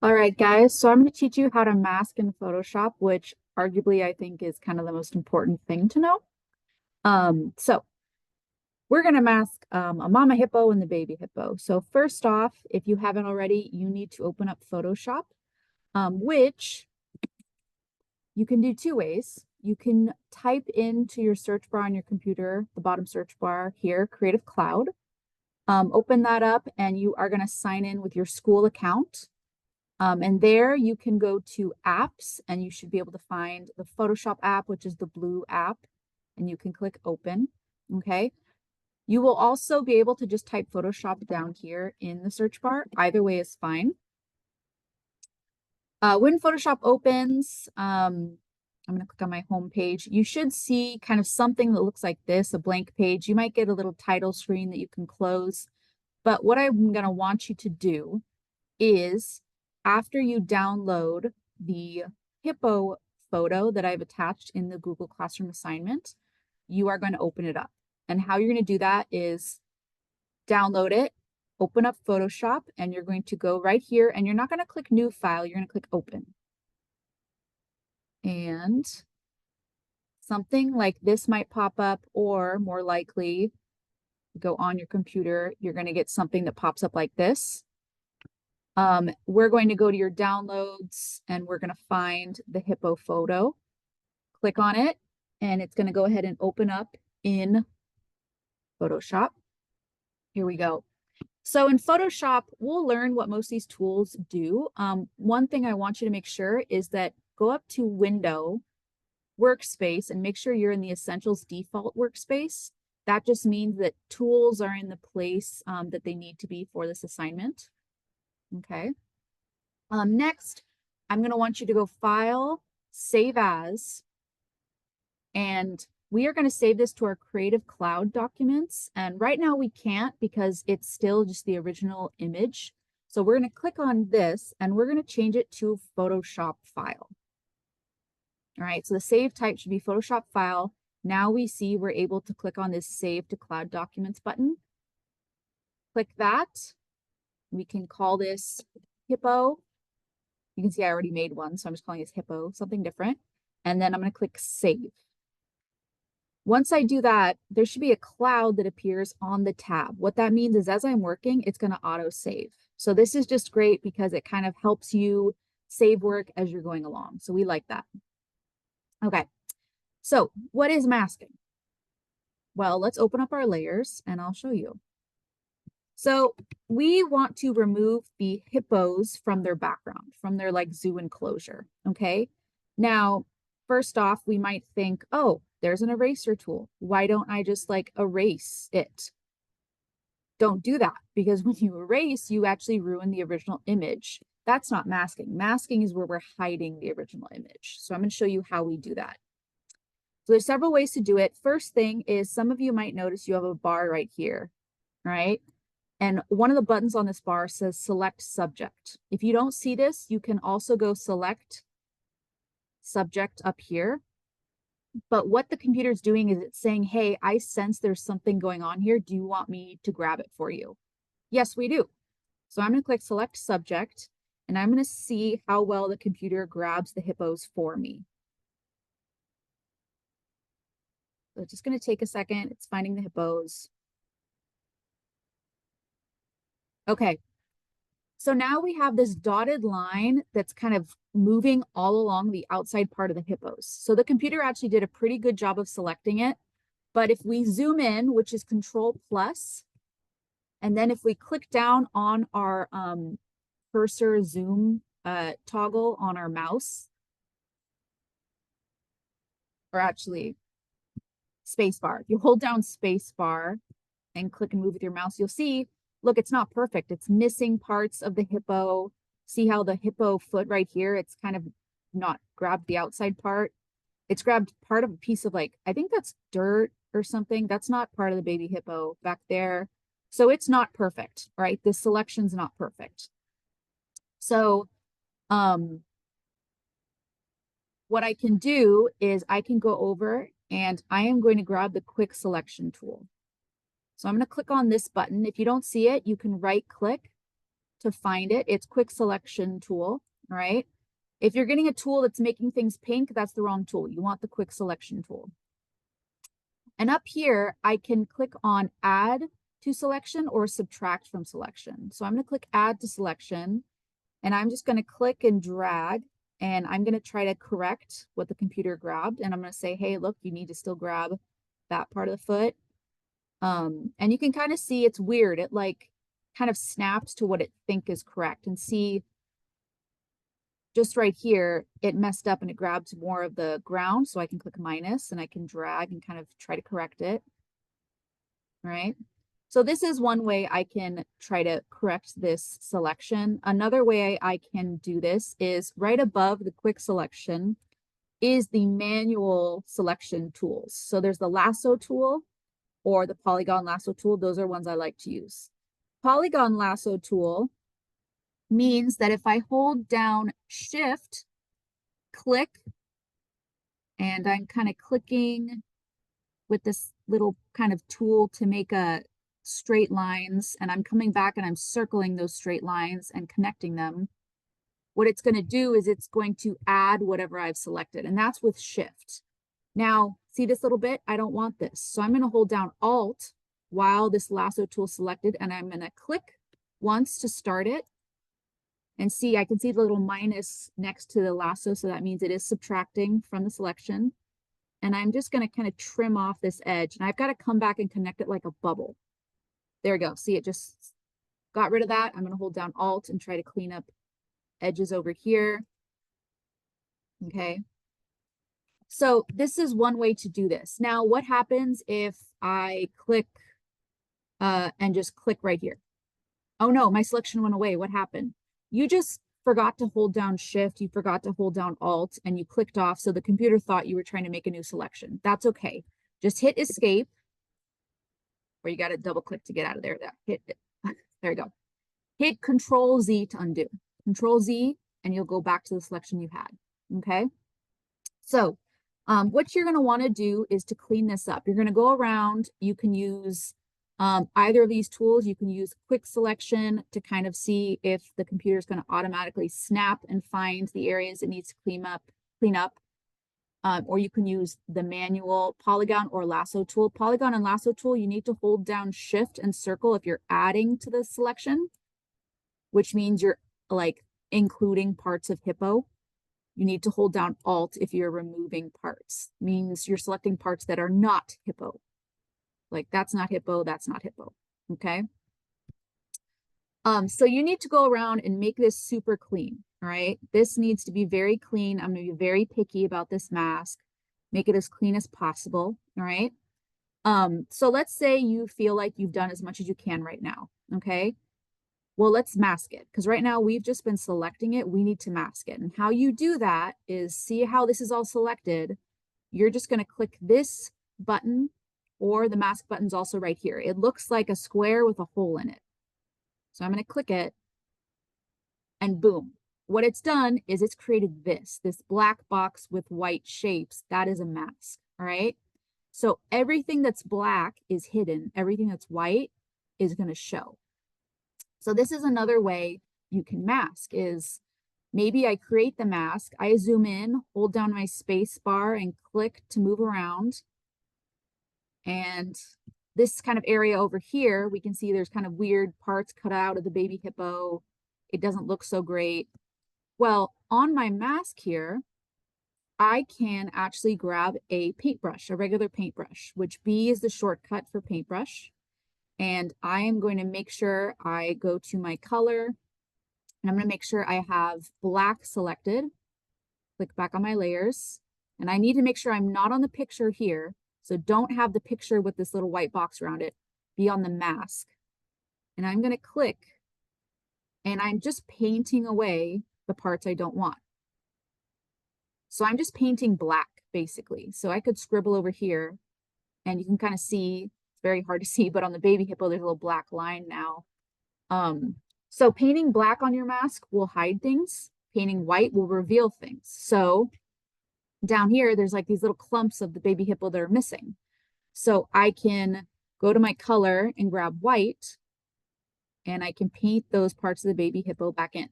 All right, guys. So I'm going to teach you how to mask in Photoshop, which arguably I think is kind of the most important thing to know. So we're going to mask a mama hippo and the baby hippo. So first off, if you haven't already, you need to open up Photoshop, which you can do two ways. You can type into your search bar on your computer, the bottom search bar here, Creative Cloud. Open that up and you are going to sign in with your school account. And there you can go to apps and you should be able to find the Photoshop app, which is the blue app, and you can click open. Okay. You will also be able to just type Photoshop down here in the search bar. Either way is fine. When Photoshop opens, I'm going to click on my home page. You should see kind of something that looks like this, a blank page. You might get a little title screen that you can close. But what I'm going to want you to do is after you download the hippo photo that I've attached in the Google Classroom assignment, you are going to open it up. And how you're going to do that is download it, open up Photoshop, and you're going to go right here and you're not going to click new file, you're going to click open. And something like this might pop up, or more likely, go on your computer, you're going to get something that pops up like this. We're going to go to your downloads and we're going to find the hippo photo. Click on it and it's going to go ahead and open up in Photoshop. Here we go. So in Photoshop, we'll learn what most of these tools do. One thing I want you to make sure is that go up to Window, Workspace, and make sure you're in the Essentials default workspace. That just means that tools are in the place that they need to be for this assignment. Okay. Next, I'm going to want you to go File, Save As, and we are going to save this to our Creative Cloud documents. And right now we can't because it's still just the original image. So we're going to click on this and we're going to change it to Photoshop file. All right, so the save type should be Photoshop file. Now we see we're able to click on this Save to Cloud Documents button. Click that. We can call this Hippo. You can see I already made one, so I'm just calling it Hippo, something different. And then I'm going to click Save. Once I do that, there should be a cloud that appears on the tab. What that means is as I'm working, it's going to auto save. So this is just great because it kind of helps you save work as you're going along. So we like that. Okay, so what is masking? Well, let's open up our layers and I'll show you. So we want to remove the hippos from their background, from their like zoo enclosure, okay? Now, first off, we might think, oh, there's an eraser tool. Why don't I just like erase it? Don't do that because when you erase, you actually ruin the original image. That's not masking. Masking is where we're hiding the original image. So I'm going to show you how we do that. So there's several ways to do it. First thing is some of you might notice you have a bar right here, right? And one of the buttons on this bar says select subject. If you don't see this, you can also go select subject up here. But what the computer is doing is it's saying, hey, I sense there's something going on here. Do you want me to grab it for you? Yes, we do. So I'm going to click select subject and I'm going to see how well the computer grabs the hippos for me. So it's just going to take a second. It's finding the hippos. Okay. So now we have this dotted line that's kind of moving all along the outside part of the hippos. So the computer actually did a pretty good job of selecting it. But if we zoom in, which is Control Plus, and then if we click down on our cursor zoom toggle on our mouse, or actually space bar, if you hold down space bar and click and move with your mouse, you'll see, look, it's not perfect. It's missing parts of the hippo. See how the hippo foot right here, it's kind of not grabbed the outside part. It's grabbed part of a piece of like, I think that's dirt or something. That's not part of the baby hippo back there. So it's not perfect, right? This selection's not perfect. So what I can do is I can go over and I am going to grab the quick selection tool. So I'm going to click on this button. If you don't see it, you can right click to find it. It's quick selection tool, all right? If you're getting a tool that's making things pink, that's the wrong tool. You want the quick selection tool. And up here, I can click on add to selection or subtract from selection. So I'm going to click add to selection, and I'm just going to click and drag, and I'm going to try to correct what the computer grabbed. And I'm going to say, hey, look, you need to still grab that part of the foot. And you can kind of see it's weird. It like kind of snaps to what it think is correct, and see just right here, it messed up and it grabbed more of the ground. So I can click minus and I can drag and kind of try to correct it. All right. So this is one way I can try to correct this selection. Another way I can do this is right above the quick selection is the manual selection tools. So there's the lasso tool or the polygon lasso tool. Those are ones I like to use. Polygon lasso tool means that if I hold down shift, click, and I'm kind of clicking with this little kind of tool to make a straight lines, and I'm coming back and I'm circling those straight lines and connecting them, what it's going to do is it's going to add whatever I've selected, and that's with shift. Now, see this little bit? I don't want this. So I'm going to hold down Alt while this lasso tool selected, and I'm going to click once to start it. And see, I can see the little minus next to the lasso, so that means it is subtracting from the selection. And I'm just going to kind of trim off this edge, and I've got to come back and connect it like a bubble. There we go. See, it just got rid of that. I'm going to hold down Alt and try to clean up edges over here. Okay. So this is one way to do this. Now, what happens if I click and just click right here? Oh no, my selection went away. What happened? You just forgot to hold down shift, you forgot to hold down Alt, and you clicked off, so the computer thought you were trying to make a new selection. That's okay. Just hit escape, or you got to double click to get out of there. Hit it. There you go. Hit Control Z to undo. Control Z, and you'll go back to the selection you had. Okay. So what you're going to want to do is to clean this up. You're going to go around. You can use either of these tools. You can use quick selection to kind of see if the computer is going to automatically snap and find the areas it needs to clean up. Or you can use the manual polygon or lasso tool. Polygon and lasso tool, you need to hold down shift and circle if you're adding to the selection, which means you're like including parts of Hippo. You need to hold down Alt if you're removing parts. Means you're selecting parts that are not Hippo. Like that's not Hippo, that's not Hippo, okay? So you need to go around and make this super clean, all right? This needs to be very clean. I'm gonna be very picky about this mask. Make it as clean as possible, all right? So let's say you feel like you've done as much as you can right now, okay? Well, let's mask it, because right now we've just been selecting it. We need to mask it. And how you do that is, see how this is all selected? You're just gonna click this button, or the mask button's also right here. It looks like a square with a hole in it. So I'm going to click it, and boom. What it's done is it's created this black box with white shapes. That is a mask, all right? So everything that's black is hidden. Everything that's white is going to show. So this is another way you can mask, is maybe I create the mask, I zoom in, hold down my space bar and click to move around. And this kind of area over here, we can see there's kind of weird parts cut out of the baby hippo. It doesn't look so great. Well, on my mask here, I can actually grab a paintbrush, a regular paintbrush, which B is the shortcut for paintbrush. And I am going to make sure I go to my color, and I'm going to make sure I have black selected. Click back on my layers. And I need to make sure I'm not on the picture here. So don't have the picture with this little white box around it. Be on the mask. And I'm going to click, and I'm just painting away the parts I don't want. So I'm just painting black, basically. So I could scribble over here, and you can kind of see, it's very hard to see, but on the baby hippo, there's a little black line now. So painting black on your mask will hide things. Painting white will reveal things. So down here, there's like these little clumps of the baby hippo that are missing. So I can go to my color and grab white, and I can paint those parts of the baby hippo back in.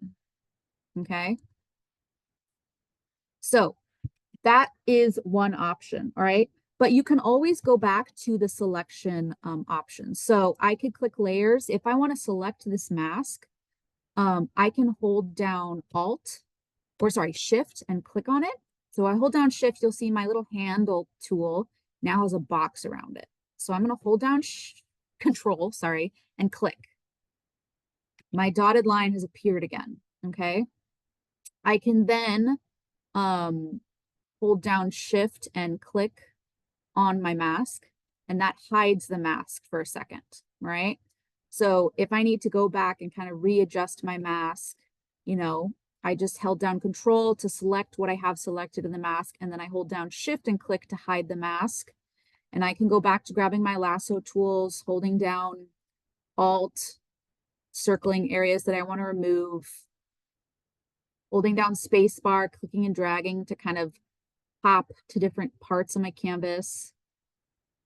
Okay. So that is one option. All right. But you can always go back to the selection options. So I could click layers. If I want to select this mask, I can hold down Shift and click on it. So I hold down Shift, you'll see my little handle tool now has a box around it. So I'm going to hold down Control, and click. My dotted line has appeared again. Okay. I can then hold down Shift and click on my mask, and that hides the mask for a second, right? So if I need to go back and kind of readjust my mask, I just held down Control to select what I have selected in the mask, and then I hold down Shift and click to hide the mask. And I can go back to grabbing my lasso tools, holding down Alt, circling areas that I want to remove, holding down spacebar, clicking and dragging to kind of pop to different parts of my canvas.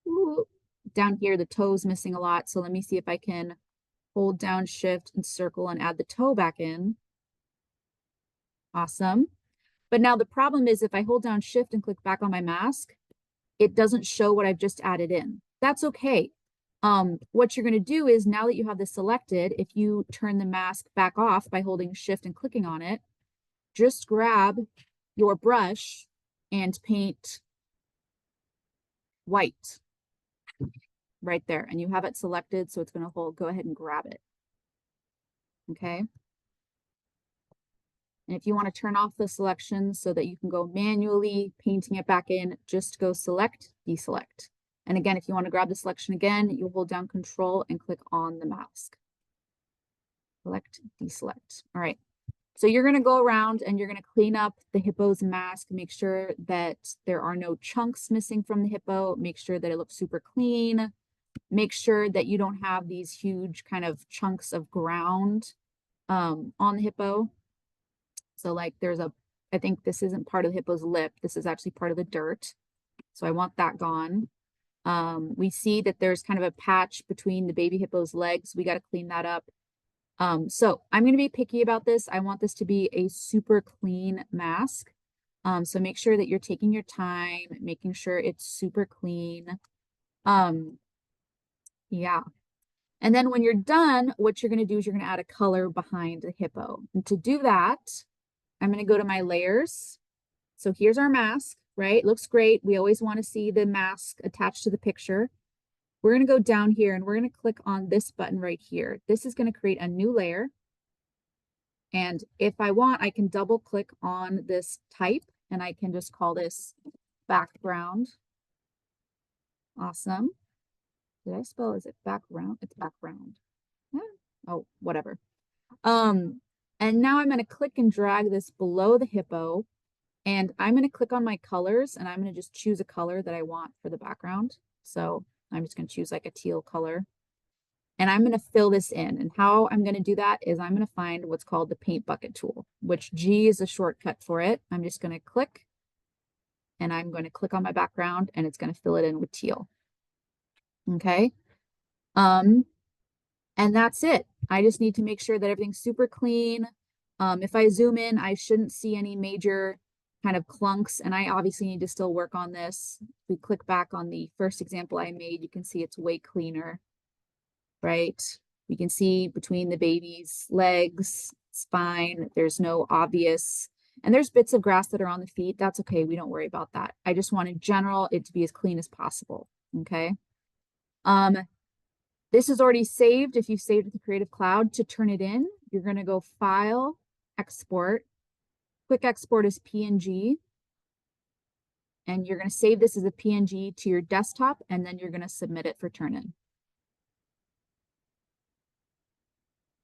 Ooh, down here, the toe's missing a lot. So let me see if I can hold down Shift and circle and add the toe back in. Awesome. But now the problem is if I hold down Shift and click back on my mask, it doesn't show what I've just added in. That's okay. What you're going to do is now that you have this selected, if you turn the mask back off by holding Shift and clicking on it, just grab your brush and paint white right there. And you have it selected, so it's going to go ahead and grab it. Okay. And if you want to turn off the selection so that you can go manually painting it back in, just go select, deselect. And again, if you want to grab the selection again, you hold down Control and click on the mask. Select, deselect. All right. So you're going to go around and you're going to clean up the hippo's mask, make sure that there are no chunks missing from the hippo, make sure that it looks super clean, make sure that you don't have these huge kind of chunks of ground on the hippo. So like I think this isn't part of the hippo's lip. This is actually part of the dirt. So I want that gone. We see that there's kind of a patch between the baby hippo's legs. We got to clean that up. So I'm going to be picky about this. I want this to be a super clean mask. So make sure that you're taking your time, making sure it's super clean. Yeah. And then when you're done, what you're going to do is you're going to add a color behind the hippo. And to do that, I'm going to go to my layers. So here's our mask, right? It looks great. We always want to see the mask attached to the picture. We're going to go down here and we're going to click on this button right here. This is going to create a new layer. And if I want, I can double click on this type and I can just call this background. Awesome. Did I spell, is it background? It's background. Yeah. Oh, whatever. And now I'm going to click and drag this below the hippo. And I'm going to click on my colors and I'm going to just choose a color that I want for the background. So I'm just going to choose like a teal color. And I'm going to fill this in. And how I'm going to do that is I'm going to find what's called the paint bucket tool, which G is a shortcut for it. I'm just going to click and I'm going to click on my background and it's going to fill it in with teal. Okay. And that's it. I just need to make sure that everything's super clean. If I zoom in, I shouldn't see any major kind of clunks, and I obviously need to still work on this. If we click back on the first example I made, you can see it's way cleaner, right? You can see between the baby's legs, it's fine. There's no obvious, and there's bits of grass that are on the feet. That's okay. We don't worry about that. I just want in general it to be as clean as possible. Okay. This is already saved. If you saved it to Creative Cloud, to turn it in, you're going to go File, Export. Quick export is PNG. And you're going to save this as a PNG to your desktop, and then you're going to submit it for turn-in.